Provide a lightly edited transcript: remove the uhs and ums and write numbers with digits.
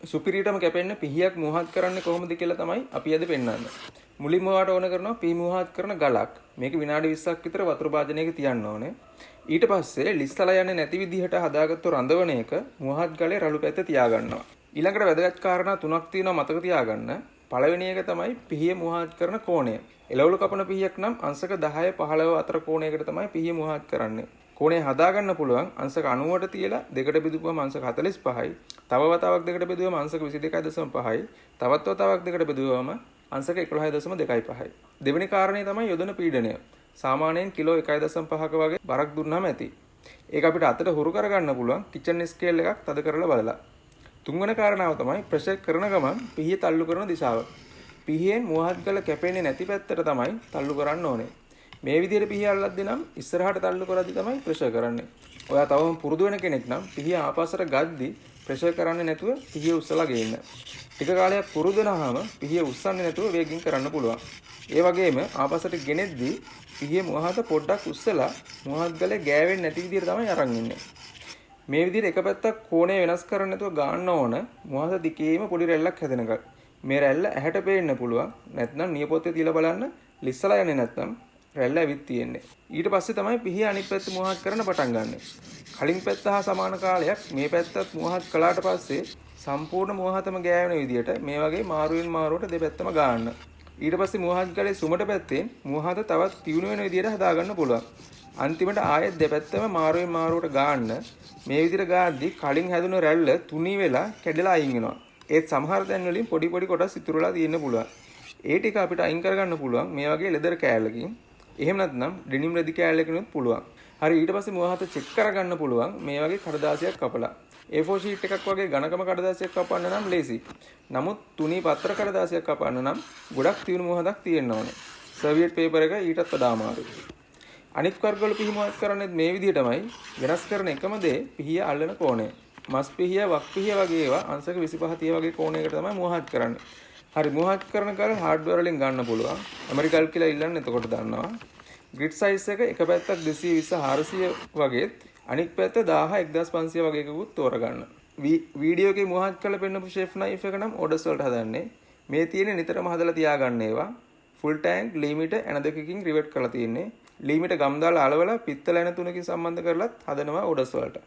සුපිරියටම කැපෙන්න පිහියක් මුවහත් කරන්නේ කොහොමද කියලා තමයි අපි අද පෙන්වන්නේ. මුලින්ම ඔයාලට ඕන කරනවා පිහි මුවහත් කරන ගලක්. මේක විනාඩි 20ක් විතර වතුර භාජනයක තියන්න ඕනේ. ඊට පස්සේ ලිස්සලා යන්නේ නැති විදිහට හදාගත්තු රඳවන එක මුවහත් ගලේ රළු පැත්ත තියාගන්නවා. ඊළඟට වැදගත් කාරණා තුනක් තියෙනවා මතක තියාගන්න. පළවෙනි එක තමයි පිහිය මුවහත් කරන කෝණය. එළවලු කපන පිහියක් නම් අංශක 10 15 අතර කෝණයකට තමයි පිහිය මුවහත් කරන්නේ. කෝණය හදාගන්න පුළුවන් අංශක 90ට තියලා දෙකට බෙදුවම අංශක 45යි. තව වතාවක් දෙකට බෙදුවම අංශක 22.5යි. තවත් වතාවක් දෙකට බෙදුවම අංශක 11.25යි. දෙවෙනි කාරණේ තමයි යොදන පීඩනය. සාමාන්‍යයෙන් කිලෝ 1.5ක වගේ බරක් දුන්නාම ඇති. ඒක අපිට අතට හුරු කරගන්න පුළුවන් කිචන් ස්කේල් එකක් තද කරලා බලලා. තුන්වෙනි කාරණාව තමයි ප්‍රෙෂර් කරන ගමන් පිහිය තල්ලු කරන දිශාව. පිහියෙන් මුවහත් ගල කැපෙන්නේ නැති පැත්තට තමයි තල්ලු කරන්න ඕනේ. මේ විදිහට පිහිය අල්ලද්දී නම් ඉස්සරහට තල්ලු කරද්දී තමයි ප්‍රෙෂර් කරන්නේ. ඔයා තවම පුරුදු වෙන කෙනෙක් නම් පිහිය ආපස්සට ගද්දී ප්‍රෙෂර් කරන්නේ නැතුව පිහිය උස්සලා ගේන්න. ටික කාලයක් පුරුදු වෙනවාම පිහිය උස්සන්නේ නැතුව වේගින් කරන්න පුළුවන්. ඒ වගේම ආපස්සට ගෙනෙද්දී පිහිය මුවහත පොඩ්ඩක් උස්සලා මුවහත් ගලේ ගෑවෙන්නේ නැති විදිහට තමයි අරන් ඉන්නේ. මේ විදිහට එක පැත්තක් කෝණය වෙනස් කරන්න නැතුව ගන්න ඕන මුවහත දිගේම පොඩි රැල්ලක් හැදෙනකල්. මේ රැල්ල ඇහැට පේන්න පුළුවන්. නැත්නම් නියපොත්තේ තියලා බලන්න ලිස්සලා යන්නේ නැත්නම් රැල්ල ඇවිත් තියෙන්නේ. ඊට පස්සේ තමයි පිහිය අනිත් පැත්ත මුවහත් කරන්න පටන් ගන්න. කලින් පැත්ත හා සමාන කාලයක් මේ පැත්තත් මුවහත් කළාට පස්සේ සම්පූර්ණ මුවහතම ගෑවෙන විදිහට මේ වගේ මාරුවෙන් මාරුවට දෙපැත්තම ගන්න. ඊට පස්සේ මුවහත් ගලේ සුමට පැත්තෙන් මුවහත තවත් තියුණු වෙන විදිහට හදාගන්න පුළුවන්. අන්තිමට ආයෙත් දෙපැත්තම මාරුවෙන් මාරුවට ගන්න. මේ විදිහට ගාද්දි කලින් හැදුණු රැල්ල තුනී වෙලා කැඩලා අයින් වෙනවා. ඒත් සමහර තැන් වලින් පොඩි පොඩි කොටස් ඉතුරුලා තියෙන්න පුළුවන්. ඒ ටික අපිට අයින් කරගන්න පුළුවන් මේ වගේ ලෙදර් කෑල්ලකින්. එහෙම නැත්නම් ඩෙනිම් රෙදි කෑල්ලකිනුත් පුළුවන්. හරි ඊට පස්සේ මුවහත චෙක් කරගන්න පුළුවන් මේ වගේ කඩදාසියක් කපලා. A4 sheet එකක් වගේ ඝනකම කඩදාසියක් කපන්න නම් ලේසි. නමුත් තුනී පත්‍ර කඩදාසියක් කපන්න නම් ගොඩක් තියුණු මුවහතක් තියෙන්න ඕනේ. සර්වියට් පේපර් එක ඊටත් වඩා අමාරුයි. අනිත් වර්ගවල පිහි මුවහත් කරන්නේ මේ විදිහටමයි. වෙනස් කරන එකම දේ පිහිය අල්ලන කෝණය. මස් පිහිය, වක් පිහිය වගේ ඒවා අංශක 25 30 වගේ කෝණයකට තමයි මුවහත් කරන්නේ. හරි මුවහත් කරන කල හાર્ඩ්වෙයාර් වලින් ගන්න පුළුවන්. ඇමරිකල් කියලා ඉල්ලන්නේ එතකොට දන්නවා. ග්‍රිඩ් සයිස් එක එක පැත්තක් 220 400 වගේත් අනිත් පැත්ත 1000 1500 වගේ එකකුත් තෝරගන්න. වීඩියෝ එකේ මුවහත් කරලා පෙන්නපු ෂෙෆ් නයිෆ් එක නම් ඕඩර්ස් වලට හදන්නේ. මේ තියෙන්නේ නිතරම හදලා තියාගන්න ඒවා. ෆුල් ටැංක් ලීමීට එන දෙකකින් රිවෙට් කරලා තියෙන්නේ. ලීමීට ගම් දාලා අලවලා පිත්තල එන තුනකින් සම්බන්ධ කරලත් හදනවා ඕඩර්ස් වලට.